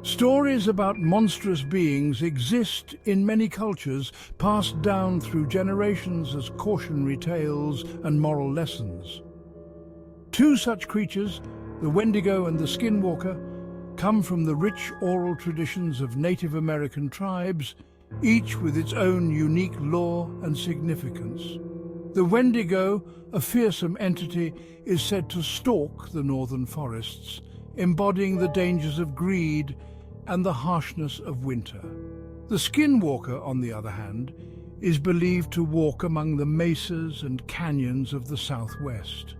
Stories about monstrous beings exist in many cultures, passed down through generations as cautionary tales and moral lessons. Two such creatures, the Wendigo and the Skinwalker, come from the rich oral traditions of Native American tribes, each with its own unique lore and significance. The Wendigo, a fearsome entity, is said to stalk the northern forests, embodying the dangers of greed and the harshness of winter. The Skinwalker, on the other hand, is believed to walk among the mesas and canyons of the southwest,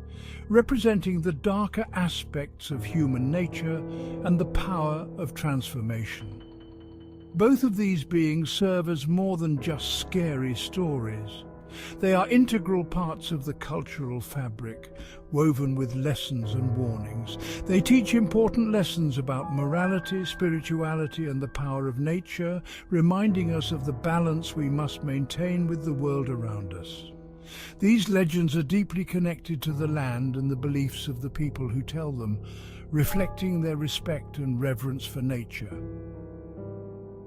representing the darker aspects of human nature and the power of transformation. Both of these beings serve as more than just scary stories. They are integral parts of the cultural fabric, woven with lessons and warnings. They teach important lessons about morality, spirituality, and the power of nature, reminding us of the balance we must maintain with the world around us. These legends are deeply connected to the land and the beliefs of the people who tell them, reflecting their respect and reverence for nature.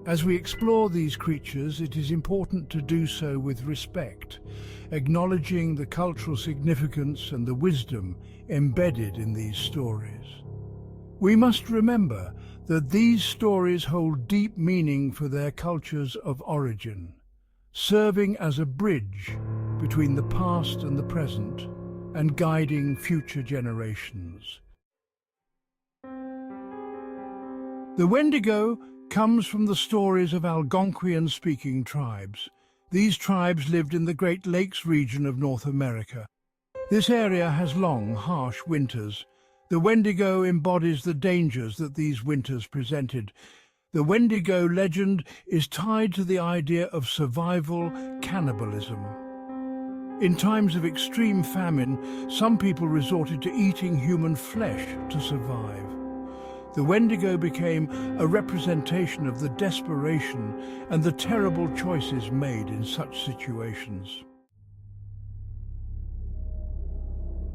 As we explore these creatures, it is important to do so with respect, acknowledging the cultural significance and the wisdom embedded in these stories. We must remember that these stories hold deep meaning for their cultures of origin, serving as a bridge between the past and the present and guiding future generations. The Wendigo comes from the stories of Algonquian-speaking tribes. These tribes lived in the Great Lakes region of North America. This area has long, harsh winters. The Wendigo embodies the dangers that these winters presented. The Wendigo legend is tied to the idea of survival cannibalism. In times of extreme famine, some people resorted to eating human flesh to survive. The Wendigo became a representation of the desperation and the terrible choices made in such situations.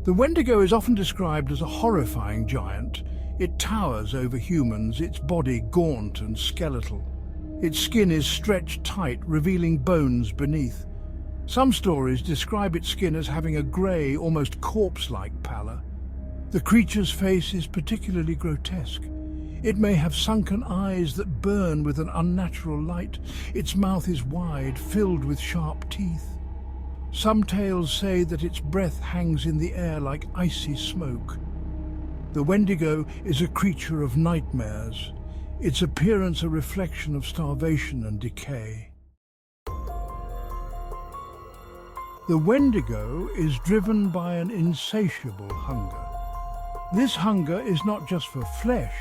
The Wendigo is often described as a horrifying giant. It towers over humans, its body gaunt and skeletal. Its skin is stretched tight, revealing bones beneath. Some stories describe its skin as having a grey, almost corpse-like pallor. The creature's face is particularly grotesque. It may have sunken eyes that burn with an unnatural light. Its mouth is wide, filled with sharp teeth. Some tales say that its breath hangs in the air like icy smoke. The Wendigo is a creature of nightmares, its appearance a reflection of starvation and decay. The Wendigo is driven by an insatiable hunger. This hunger is not just for flesh,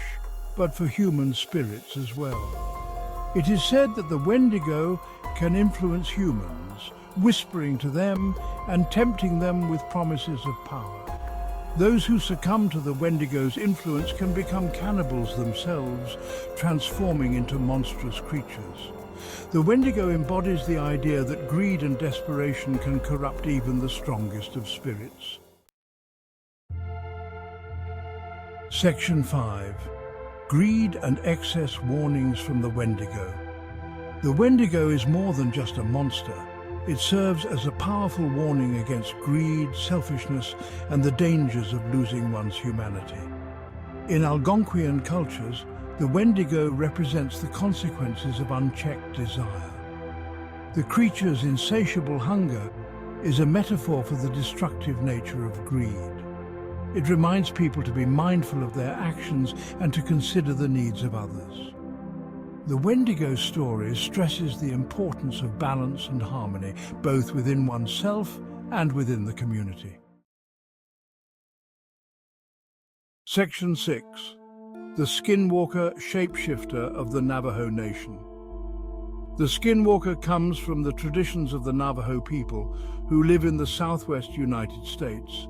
but for human spirits as well. It is said that the Wendigo can influence humans, whispering to them and tempting them with promises of power. Those who succumb to the Wendigo's influence can become cannibals themselves, transforming into monstrous creatures. The Wendigo embodies the idea that greed and desperation can corrupt even the strongest of spirits. Section 5. Greed and excess warnings from the Wendigo. The Wendigo is more than just a monster. It serves as a powerful warning against greed, selfishness, and the dangers of losing one's humanity. In Algonquian cultures, the Wendigo represents the consequences of unchecked desire. The creature's insatiable hunger is a metaphor for the destructive nature of greed. It reminds people to be mindful of their actions and to consider the needs of others. The Wendigo story stresses the importance of balance and harmony, both within oneself and within the community. Section 6. The Skinwalker Shapeshifter of the Navajo Nation. The Skinwalker comes from the traditions of the Navajo people who live in the southwest United States.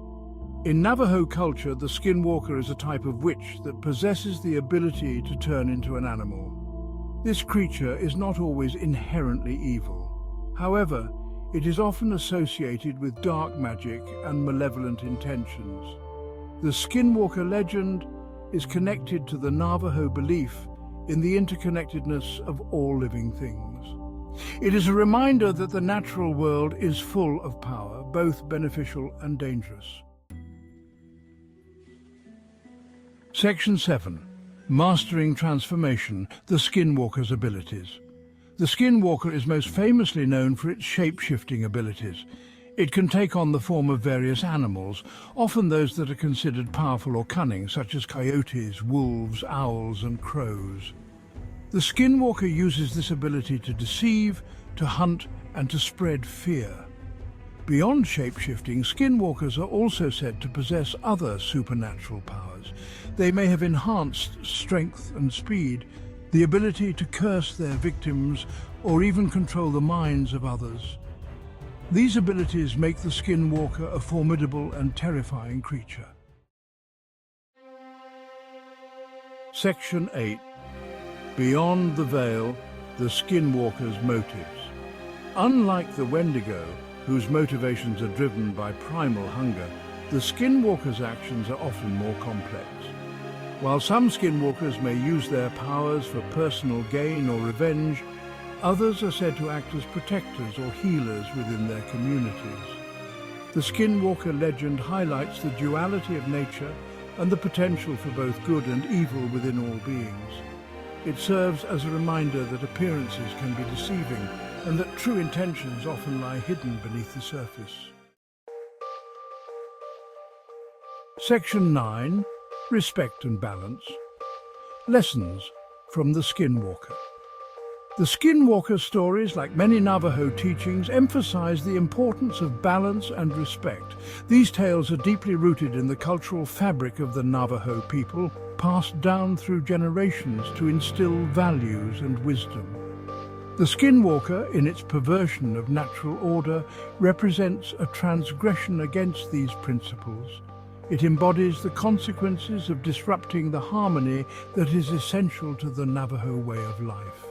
In Navajo culture, the Skinwalker is a type of witch that possesses the ability to turn into an animal. This creature is not always inherently evil. However, it is often associated with dark magic and malevolent intentions. The Skinwalker legend is connected to the Navajo belief in the interconnectedness of all living things. It is a reminder that the natural world is full of power, both beneficial and dangerous. Section 7. Mastering Transformation, the Skinwalker's Abilities. The Skinwalker is most famously known for its shape-shifting abilities. It can take on the form of various animals, often those that are considered powerful or cunning, such as coyotes, wolves, owls, and crows. The Skinwalker uses this ability to deceive, to hunt, and to spread fear. Beyond shape-shifting, Skinwalkers are also said to possess other supernatural powers. They may have enhanced strength and speed, the ability to curse their victims, or even control the minds of others. These abilities make the Skinwalker a formidable and terrifying creature. Section 8. Beyond the veil, the Skinwalker's motives. Unlike the Wendigo, whose motivations are driven by primal hunger, the Skinwalker's actions are often more complex. While some Skinwalkers may use their powers for personal gain or revenge, others are said to act as protectors or healers within their communities. The Skinwalker legend highlights the duality of nature and the potential for both good and evil within all beings. It serves as a reminder that appearances can be deceiving and that true intentions often lie hidden beneath the surface. Section 9. Respect and Balance. Lessons from the Skinwalker. The Skinwalker stories, like many Navajo teachings, emphasize the importance of balance and respect. These tales are deeply rooted in the cultural fabric of the Navajo people, passed down through generations to instill values and wisdom. The Skinwalker, in its perversion of natural order, represents a transgression against these principles. It embodies the consequences of disrupting the harmony that is essential to the Navajo way of life.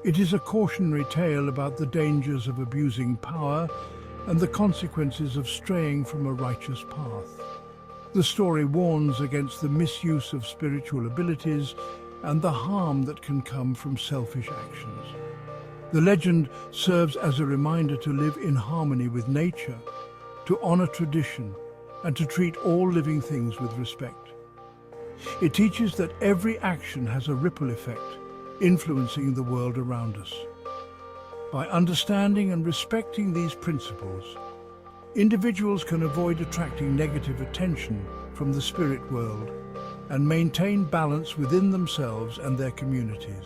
It is a cautionary tale about the dangers of abusing power and the consequences of straying from a righteous path. The story warns against the misuse of spiritual abilities and the harm that can come from selfish actions. The legend serves as a reminder to live in harmony with nature, to honor tradition, and to treat all living things with respect. It teaches that every action has a ripple effect, influencing the world around us. By understanding and respecting these principles, individuals can avoid attracting negative attention from the spirit world and maintain balance within themselves and their communities.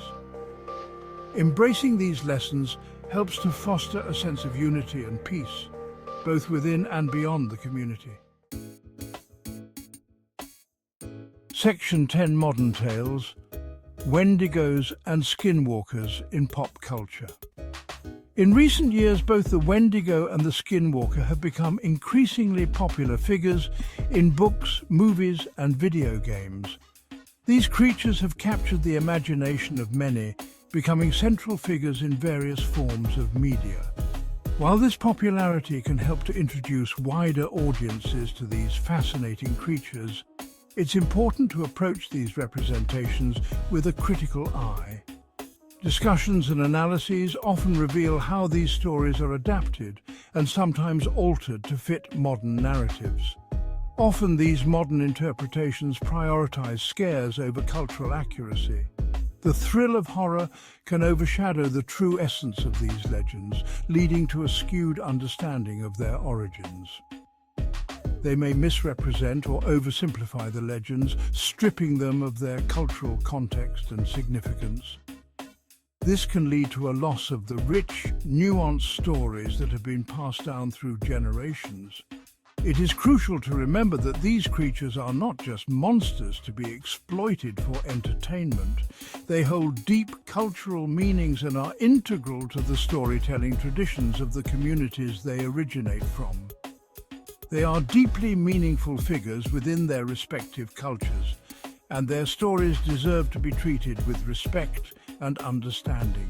Embracing these lessons helps to foster a sense of unity and peace, both within and beyond the community. Section 10. Modern Tales, Wendigos and Skinwalkers in Pop Culture. In recent years, both the Wendigo and the Skinwalker have become increasingly popular figures in books, movies, and video games. These creatures have captured the imagination of many, becoming central figures in various forms of media. While this popularity can help to introduce wider audiences to these fascinating creatures, it's important to approach these representations with a critical eye. Discussions and analyses often reveal how these stories are adapted and sometimes altered to fit modern narratives. Often these modern interpretations prioritize scares over cultural accuracy. The thrill of horror can overshadow the true essence of these legends, leading to a skewed understanding of their origins. They may misrepresent or oversimplify the legends, stripping them of their cultural context and significance. This can lead to a loss of the rich, nuanced stories that have been passed down through generations. It is crucial to remember that these creatures are not just monsters to be exploited for entertainment. They hold deep cultural meanings and are integral to the storytelling traditions of the communities they originate from. They are deeply meaningful figures within their respective cultures, and their stories deserve to be treated with respect and understanding.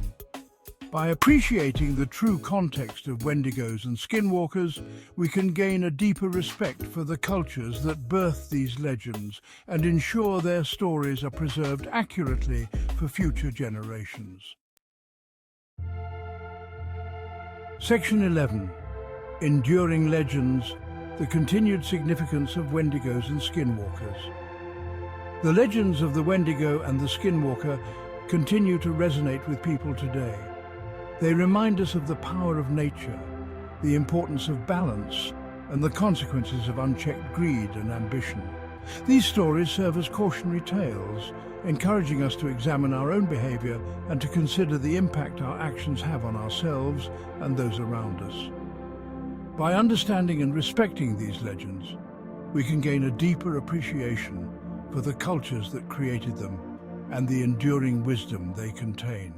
By appreciating the true context of Wendigos and Skinwalkers, we can gain a deeper respect for the cultures that birthed these legends and ensure their stories are preserved accurately for for future generations. Section 11. Enduring Legends, the continued significance of wendigos and skinwalkers. The legends of the wendigo and the skinwalker continue to resonate with people today. They remind us of the power of nature, the importance of balance, and the consequences of unchecked greed and ambition. These stories serve as cautionary tales, encouraging us to examine our own behavior and to consider the impact our actions have on ourselves and those around us. By understanding and respecting these legends, we can gain a deeper appreciation for the cultures that created them and the enduring wisdom they contain.